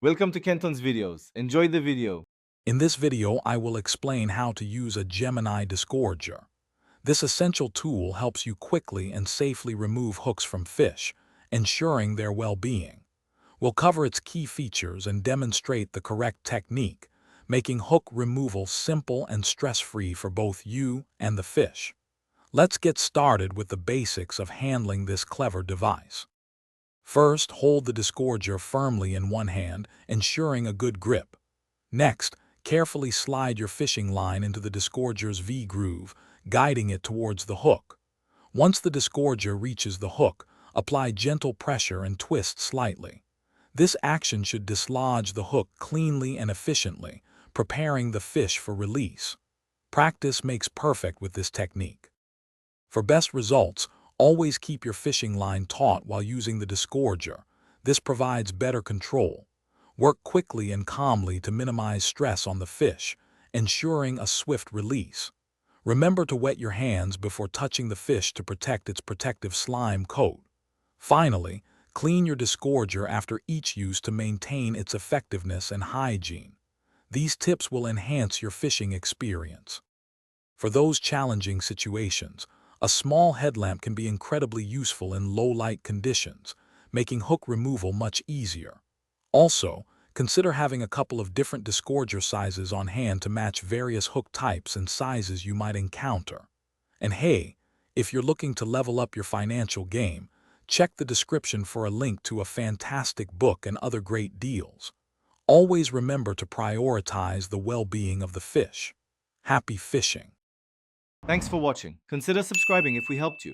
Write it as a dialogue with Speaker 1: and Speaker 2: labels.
Speaker 1: Welcome to Kenton's videos. Enjoy the video.
Speaker 2: In this video, I will explain how to use a Gemini Disgorger. This essential tool helps you quickly and safely remove hooks from fish, ensuring their well-being. We'll cover its key features and demonstrate the correct technique, making hook removal simple and stress-free for both you and the fish. Let's get started with the basics of handling this clever device. First, hold the disgorger firmly in one hand, ensuring a good grip. Next, carefully slide your fishing line into the disgorger's V-groove, guiding it towards the hook. Once the disgorger reaches the hook, apply gentle pressure and twist slightly. This action should dislodge the hook cleanly and efficiently, preparing the fish for release. Practice makes perfect with this technique. For best results, always keep your fishing line taut while using the disgorger. This provides better control. Work quickly and calmly to minimize stress on the fish, ensuring a swift release. Remember to wet your hands before touching the fish to protect its protective slime coat. Finally, clean your disgorger after each use to maintain its effectiveness and hygiene. These tips will enhance your fishing experience. For those challenging situations, a small headlamp can be incredibly useful in low-light conditions, making hook removal much easier. Also, consider having a couple of different disgorger sizes on hand to match various hook types and sizes you might encounter. And hey, if you're looking to level up your financial game, check the description for a link to a fantastic book and other great deals. Always remember to prioritize the well-being of the fish. Happy fishing!
Speaker 1: Thanks for watching. Consider subscribing if we helped you.